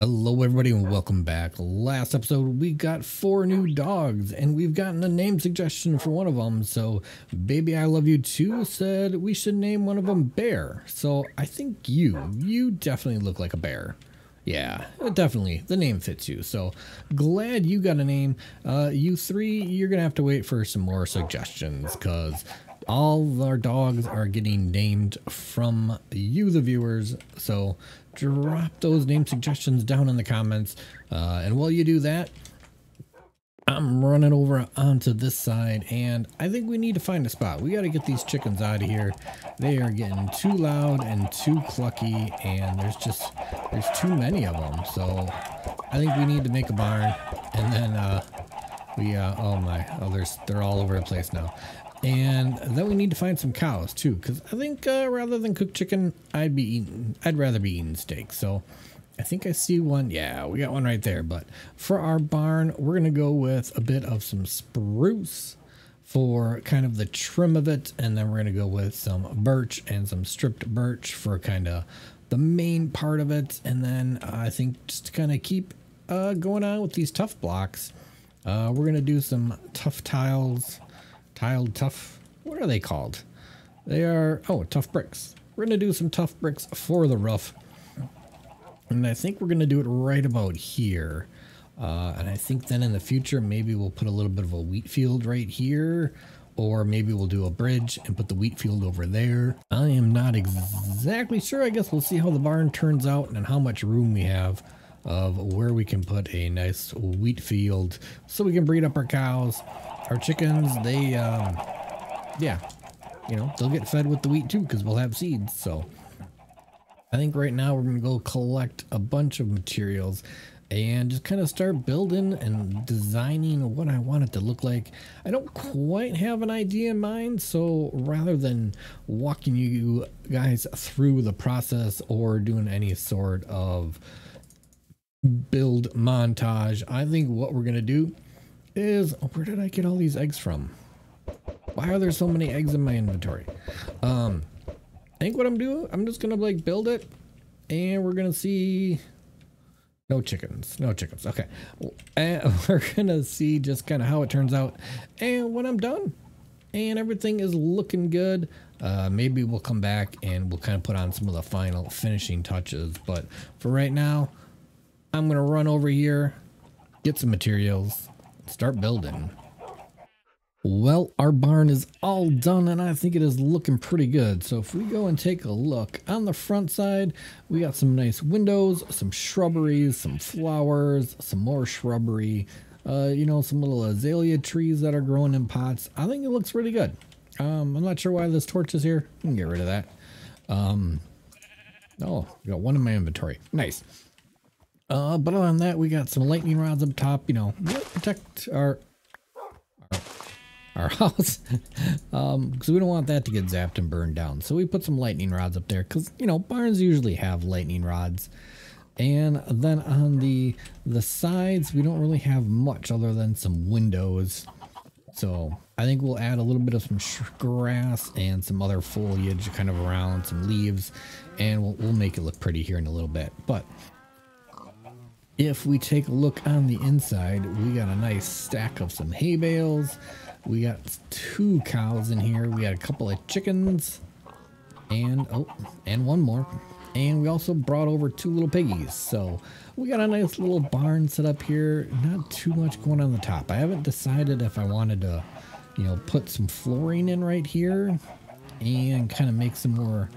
Hello everybody and welcome back. Last episode we got 4 new dogs and we've gotten a name suggestion for one of them. So Baby I Love You Too said we should name one of them Bear. So I think you definitely look like a bear. Yeah, definitely. The name fits you. So glad you got a name. You three, you're going to have to wait for some more suggestions because all our dogs are getting named from you, the viewers. So drop those name suggestions down in the comments. And while you do that, I'm running over onto this side and I think we need to find a spot. We got to get these chickens out of here. They are getting too loud and too clucky and there's too many of them. So I think we need to make a barn and then they're all over the place now. And then we need to find some cows too, because I think rather than cook chicken, I'd rather be eating steak. So I think I see one. Yeah, we got one right there. But for our barn, we're going to go with a bit of some spruce for kind of the trim of it. And then we're going to go with some birch and some stripped birch for kind of the main part of it. And then I think just to kind of keep going on with these tough blocks, we're going to do some tough tiles. Tiled tough, what are they called? They are, tough bricks. We're going to do some tough bricks for the roof. And I think we're going to do it right about here. And I think then in the future, maybe we'll put a little bit of a wheat field right here. Or maybe we'll do a bridge and put the wheat field over there. I am not exactly sure. I guess we'll see how the barn turns out and how much room we have of where we can put a nice wheat field so we can breed up our cows. Our chickens, they, they'll get fed with the wheat too because we'll have seeds. So I think right now we're going to go collect a bunch of materials and just kind of start building and designing what I want it to look like. I don't quite have an idea in mind, so rather than walking you guys through the process or doing any sort of build montage, I think what we're going to do is, where did I get all these eggs from? Why are there so many eggs in my inventory? I think what I'm doing, I'm just gonna like build it and we're gonna see no chickens. Okay, and we're gonna see just kind of how it turns out, and when I'm done and everything is looking good, maybe we'll come back and we'll kind of put on some of the final finishing touches. But for right now, I'm gonna run over here, get some materials, start building. Well, our barn is all done and I think it is looking pretty good. So if we go and take a look on the front side, we got some nice windows, some shrubberies, some flowers, some more shrubbery, some little azalea trees that are growing in pots. I think it looks really good. I'm not sure why this torch is here. I can get rid of that. Oh, we got one in my inventory. Nice. But other than that, we got some lightning rods up top, protect our house, because we don't want that to get zapped and burned down. So we put some lightning rods up there because, barns usually have lightning rods. And then on the sides, we don't really have much other than some windows. So I think we'll add a little bit of some grass and some other foliage kind of around, some leaves, and we'll make it look pretty here in a little bit. But if we take a look on the inside, we got a nice stack of some hay bales. We got 2 cows in here. We got a couple of chickens and one more. And we also brought over 2 little piggies. So we got a nice little barn set up here. Not too much going on the top. I haven't decided if I wanted to, put some flooring in right here and kind of make some more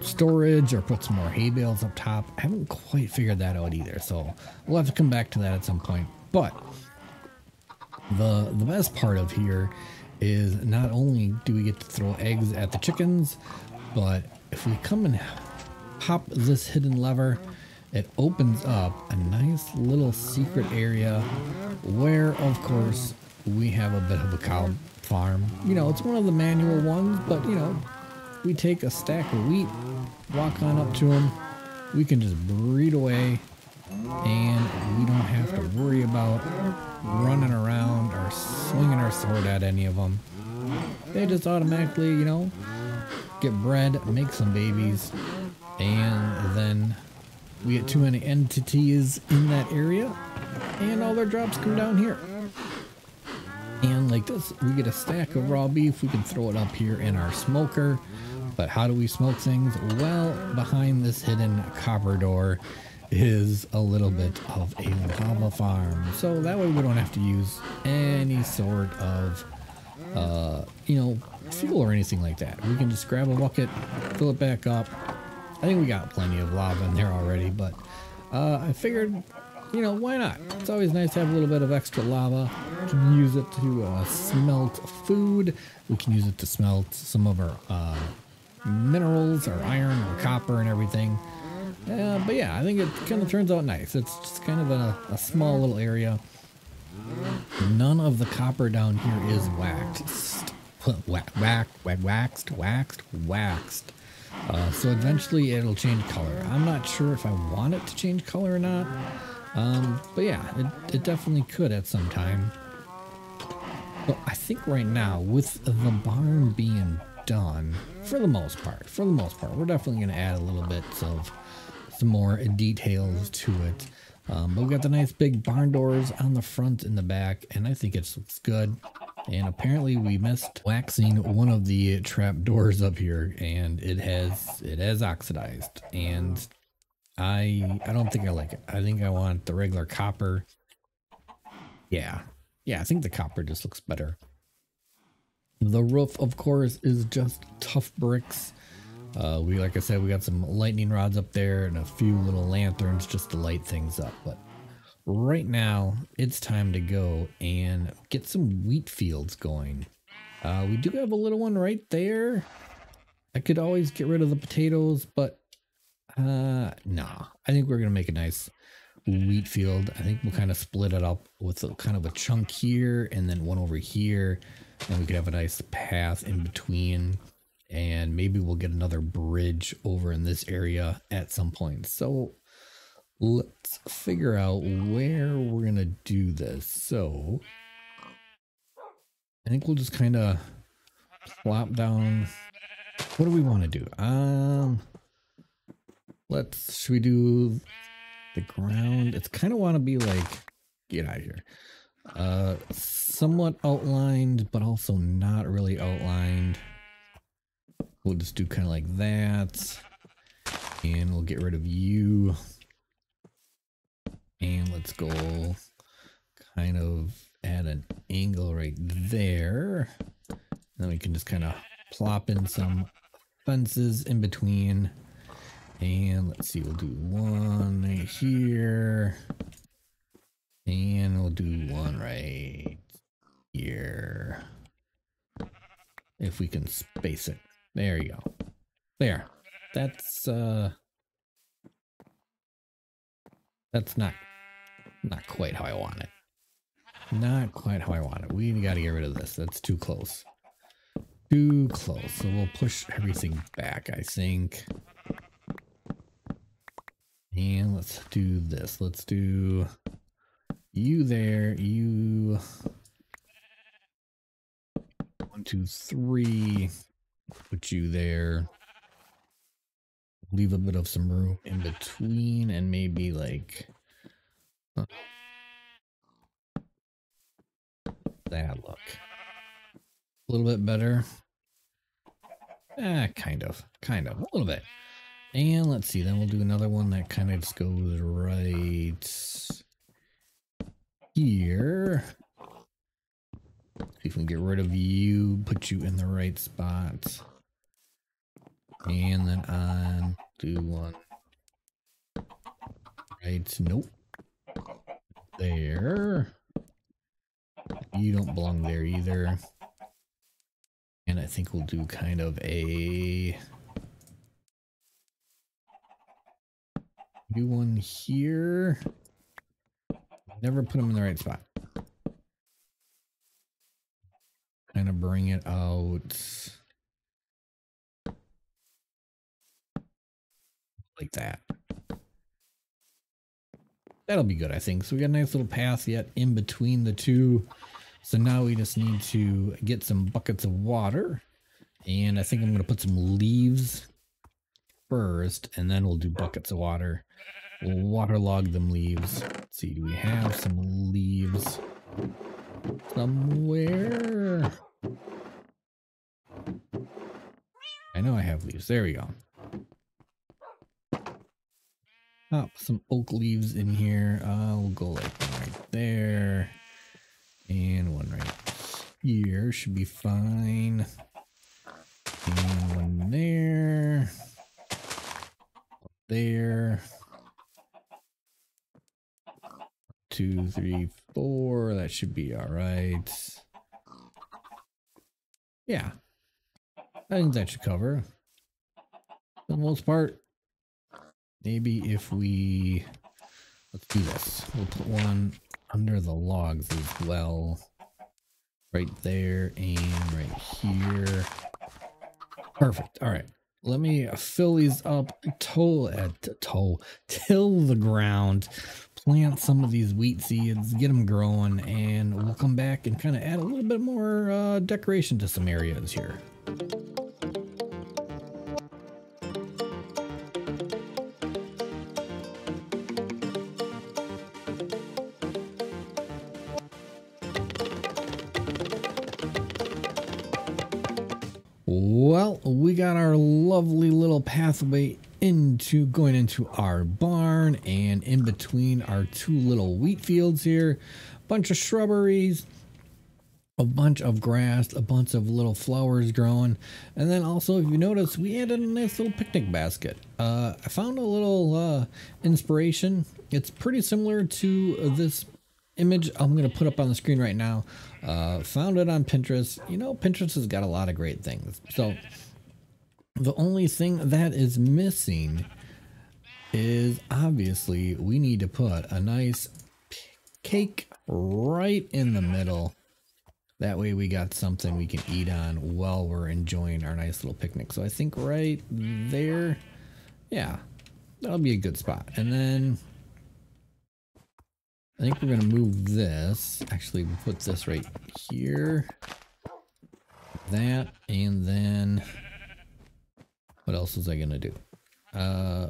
storage or put some more hay bales up top. I haven't quite figured that out either, so we'll have to come back to that at some point. But the best part of here is not only do we get to throw eggs at the chickens, but if we come and pop this hidden lever, it opens up a nice little secret area where, of course, we have a bit of a cow farm. It's one of the manual ones, but we take a stack of wheat, walk on up to them, we can just breed away, and we don't have to worry about running around or swinging our sword at any of them. They just automatically, get bred, make some babies, and then we get too many entities in that area, and all their drops come down here. And like this, we get a stack of raw beef. We can throw it up here in our smoker. But how do we smoke things? Well, behind this hidden copper door is a little bit of a lava farm. So that way we don't have to use any sort of, fuel or anything like that. We can just grab a bucket, fill it back up. I think we got plenty of lava in there already, but I figured, why not? It's always nice to have a little bit of extra lava. We can use it to smelt food. We can use it to smelt some of our minerals, our iron, our copper, and everything. But yeah, I think it kind of turns out nice. It's just kind of a small little area. None of the copper down here is waxed. So eventually it'll change color. I'm not sure if I want it to change color or not. But yeah, it definitely could at some time. But I think right now, with the barn being done, for the most part, we're definitely going to add a little bit of some more details to it. But we got the nice big barn doors on the front and the back, and I think it looks good. And apparently we missed waxing one of the trap doors up here, and it has oxidized, and I don't think I like it. I think I want the regular copper. Yeah, I think the copper just looks better. The roof, of course, is just tough bricks. Like I said, we got some lightning rods up there and a few little lanterns just to light things up. But right now, it's time to go and get some wheat fields going. We do have a little one right there. I could always get rid of the potatoes, but nah. I think we're going to make a nice wheat field. I think we'll kind of split it up with kind of a chunk here and then one over here. And we could have a nice path in between. And maybe we'll get another bridge over in this area at some point. So let's figure out where we're going to do this. So I think we'll just kind of plop down. What do we want to do? Should we do the ground? It's kind of want to be like, get out of here. Somewhat outlined, but also not really outlined. We'll just do kind of like that. And we'll get rid of you. And let's go kind of add an angle right there. Then we can just kind of plop in some fences in between. And let's see, we'll do one right here. And we'll do one right here. If we can space it. There you go. There. That's not quite how I want it. Not quite how I want it. We got to get rid of this. That's too close. Too close. So we'll push everything back, I think. And let's do this. Let's do you there. You. 1, 2, 3. Put you there. Leave a bit of some room in between and maybe like that look. A little bit better. Kind of. A little bit. And let's see, then we'll do another one that kind of just goes right here. See if we can get rid of you, put you in the right spot. And then on, do one. Right, nope. There. You don't belong there either. And I think we'll do kind of a... do one here. Never put them in the right spot. Kind of bring it out like that. That'll be good, I think. So we got a nice little path yet in between the two. So now we just need to get some buckets of water. And I think I'm going to put some leaves first, and then we'll do buckets of water. waterlog them leaves. Let's see, do we have some leaves somewhere? I know I have leaves. There we go. Pop some oak leaves in here. We'll go like one right there. And one right here should be fine. And one there. There. 2, 3, 4. That should be all right. Yeah. I think that should cover. For the most part. Maybe if we... Let's do this. We'll put one under the logs as well. Right there and right here. Perfect. All right. Let me fill these up, till the ground, plant some of these wheat seeds, get them growing, and we'll come back and kind of add a little bit more decoration to some areas here. Well, we got our lovely little pathway going into our barn, and in between our two little wheat fields here, a bunch of shrubberies, a bunch of grass, a bunch of little flowers growing, and then also, if you notice, we added a nice little picnic basket. I found a little inspiration. It's pretty similar to this image I'm going to put up on the screen right now. Found it on Pinterest. You know, Pinterest has got a lot of great things. So the only thing that is missing is obviously we need to put a nice cake right in the middle. That way we got something we can eat on while we're enjoying our nice little picnic. So I think right there, yeah, that'll be a good spot. And then I think we're going to move this. Actually, we'll put this right here. That, and then what else was I going to do? Oh,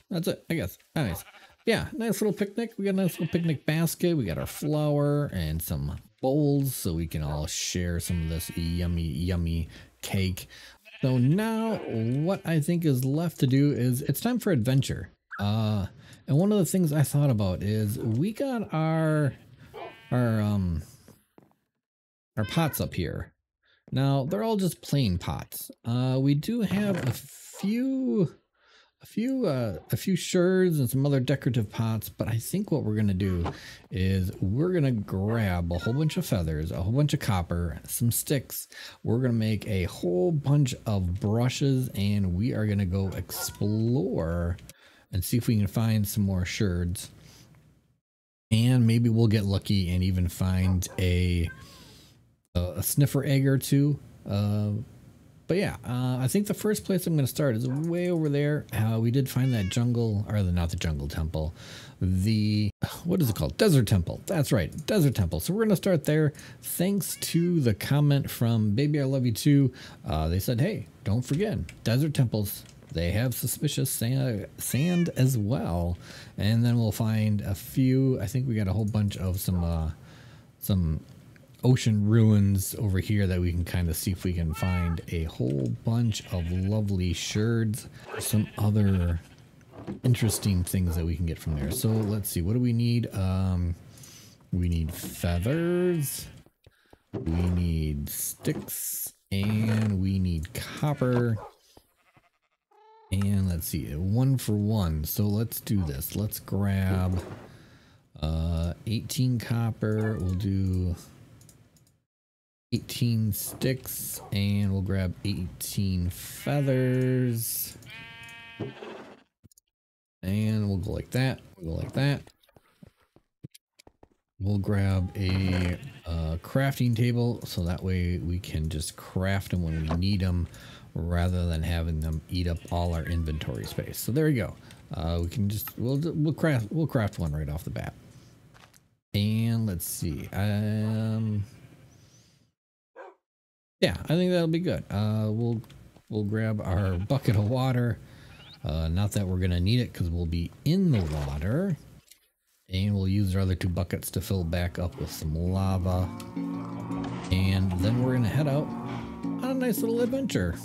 that's it, I guess. Nice. Yeah, nice little picnic. We got a nice little picnic basket. We got our flour and some bowls so we can all share some of this yummy, yummy cake. So now what I think is left to do is it's time for adventure. And one of the things I thought about is we got our pots up here. Now they're all just plain pots. We do have a few sherds and some other decorative pots, but I think what we're gonna do is we're gonna grab a whole bunch of feathers, a whole bunch of copper, some sticks. We're gonna make a whole bunch of brushes, and we are gonna go explore and see if we can find some more sherds. And maybe we'll get lucky and even find a sniffer egg or two. But yeah, I think the first place I'm going to start is way over there. We did find that jungle, or not the jungle temple, what is it called? Desert temple. That's right, desert temple. So we're going to start there. Thanks to the comment from Baby I Love You Too. They said, hey, don't forget, desert temples, they have suspicious sand as well. And then we'll find a few, I think we got a whole bunch of some ocean ruins over here that we can kind of see if we can find a whole bunch of lovely sherds, some other interesting things that we can get from there. So let's see, what do we need? We need feathers, we need sticks, and we need copper. And let's see, 1 for 1. So let's do this. Let's grab 18 copper. We'll do 18 sticks, and we'll grab 18 feathers. And we'll go like that. We'll go like that. We'll grab a crafting table, so that way we can just craft them when we need them, rather than having them eat up all our inventory space. So there we go. We can just we'll craft one right off the bat. And let's see. Yeah, I think that'll be good. We'll grab our bucket of water. Not that we're gonna need it because we'll be in the water. And we'll use our other 2 buckets to fill back up with some lava. And then we're gonna head out on a nice little adventure.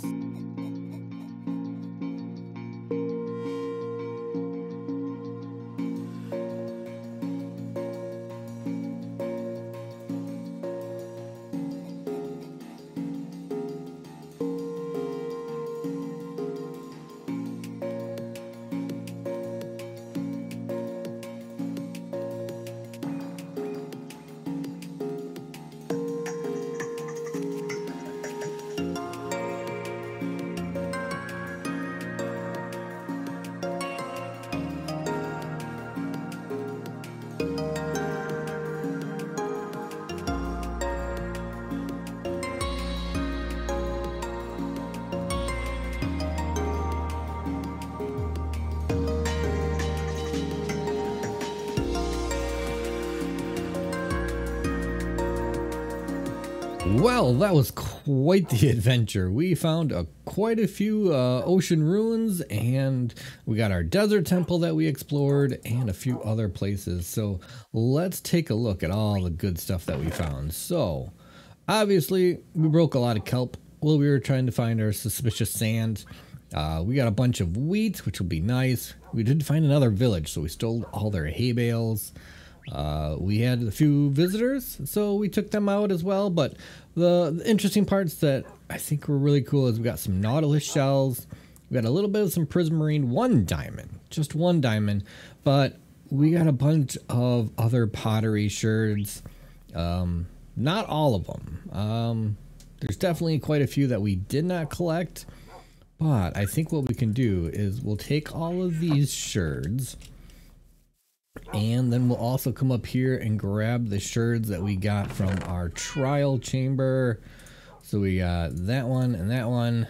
Well, that was quite the adventure. We found quite a few ocean ruins, and we got our desert temple that we explored and a few other places. So let's take a look at all the good stuff that we found. So obviously we broke a lot of kelp while we were trying to find our suspicious sand. We got a bunch of wheat, which will be nice. We did find another village, so we stole all their hay bales. We had a few visitors, so we took them out as well. But the interesting parts that I think were really cool is we got some nautilus shells. We got a little bit of some prismarine, 1 diamond, just 1 diamond. But we got a bunch of other pottery sherds. Not all of them. There's definitely quite a few that we did not collect. But I think what we can do is we'll take all of these sherds. And then we'll also come up here and grab the sherds that we got from our trial chamber. So we got that one and that one.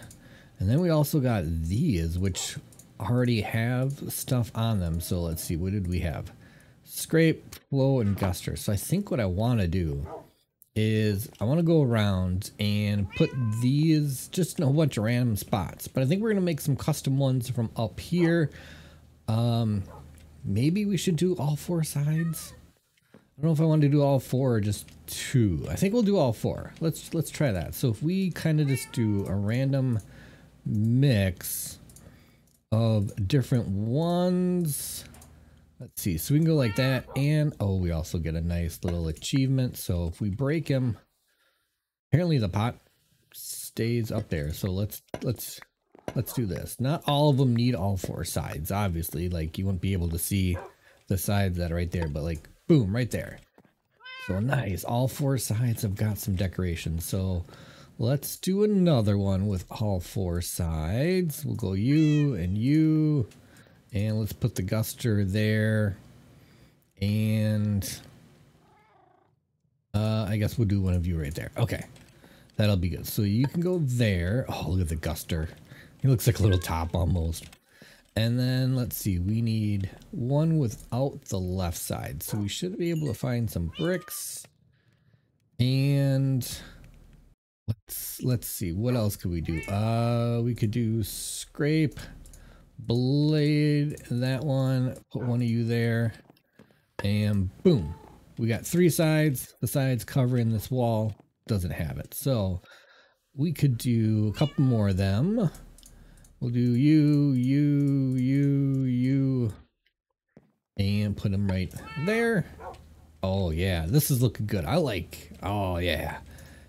And then we also got these, which already have stuff on them. So let's see, what did we have? Scrape, flow, and guster. So I think what I want to do is I want to go around and put these just in a bunch of random spots. But I think we're going to make some custom ones from up here. Maybe we should do all 4 sides. I don't know if I want to do all 4 or just 2. I think we'll do all 4. Let's try that. So if we kind of just do a random mix of different ones. Let's see. So we can go like that, and oh, we also get a nice little achievement. So if we break him, apparently the pot stays up there. So let's do this. Not all of them need all 4 sides, obviously. Like, you won't be able to see the sides that are right there, but like, boom, right there. So nice. All 4 sides have got some decorations. So let's do another one with all 4 sides. We'll go you and you, and let's put the guster there. And I guess we'll do one of you right there. Okay, that'll be good. So you can go there. Oh, look at the guster. He looks like a little top almost. And then let's see, we need one without the left side. So we should be able to find some bricks. And let's see, what else could we do? We could do scrape, blade, that one, put one of you there, and boom. We got 3 sides. The sides covering this wall doesn't have it. So we could do a couple more of them. We'll do you, and put them right there. Oh yeah, this is looking good. I like, oh yeah,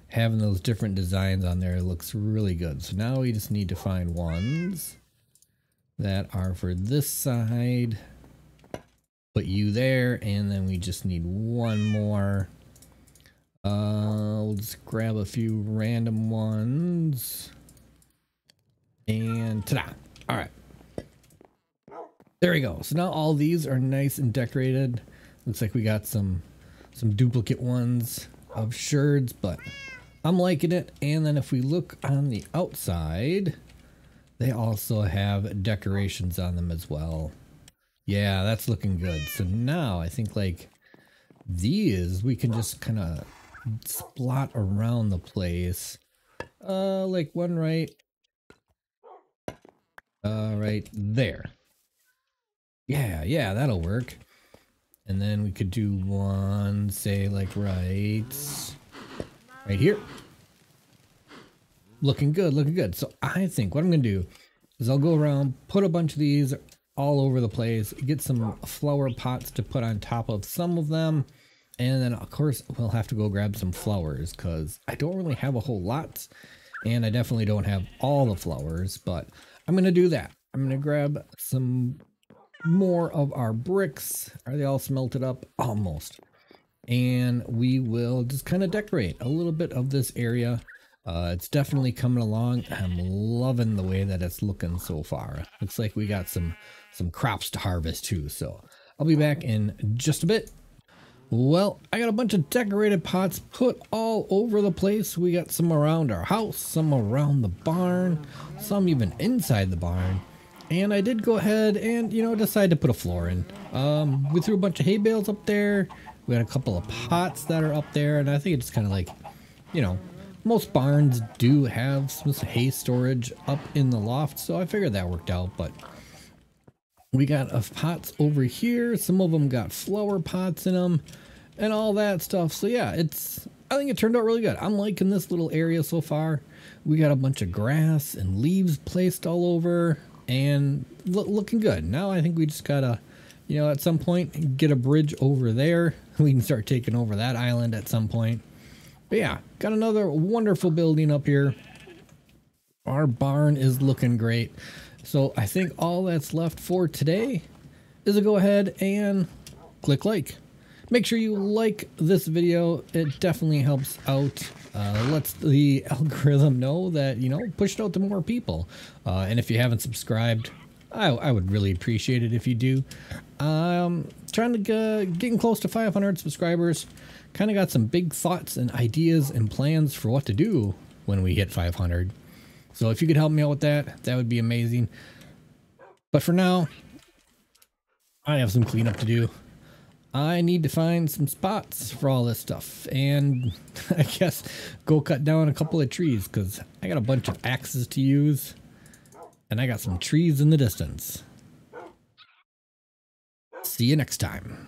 having those different designs on there looks really good. So now we just need to find ones that are for this side. Put you there, and then we just need one more. We'll just grab a few random ones. And ta-da! All right, there we go. So now all these are nice and decorated. Looks like we got some duplicate ones of sherds, but I'm liking it. And then if we look on the outside, they also have decorations on them as well. Yeah, that's looking good. So now I think like these we can just kind of splot around the place. Like one right Right there. Yeah, that'll work. And then we could do one, say like right here. Looking good, looking good. So I think what I'm gonna do is I'll go around, put a bunch of these all over the place, get some flower pots to put on top of some of them. And then of course we'll have to go grab some flowers because I don't really have a whole lot. And I definitely don't have all the flowers, but I'm gonna do that. I'm gonna grab some more of our bricks. Are they all smelted up? Almost. And we will just kind of decorate a little bit of this area. It's definitely coming along. I'm loving the way that it's looking so far. Looks like we got some crops to harvest too. So I'll be back in just a bit. Well, I got a bunch of decorated pots put all over the place. We got some around our house, some around the barn, some even inside the barn. And I did go ahead and, you know, decide to put a floor in. We threw a bunch of hay bales up there. We had a couple of pots that are up there. And I think it's kind of like, you know, most barns do have some hay storage up in the loft. So I figured that worked out. But we got pots over here. Some of them got flower pots in them and all that stuff. So yeah, I think it turned out really good. I'm liking this little area so far. We got a bunch of grass and leaves placed all over and looking good. Now I think we just gotta, you know, at some point get a bridge over there. We can start taking over that island at some point. But yeah, got another wonderful building up here. Our barn is looking great. So I think all that's left for today is to go ahead and click like. Make sure you like this video. It definitely helps out. Lets the algorithm know that, you know, push it out to more people. And if you haven't subscribed, I would really appreciate it if you do. Trying to getting close to 500 subscribers. Kind of got some big thoughts and ideas and plans for what to do when we hit 500. So if you could help me out with that, that would be amazing. But for now, I have some cleanup to do. I need to find some spots for all this stuff and I guess go cut down a couple of trees because I got a bunch of axes to use and I got some trees in the distance. See you next time.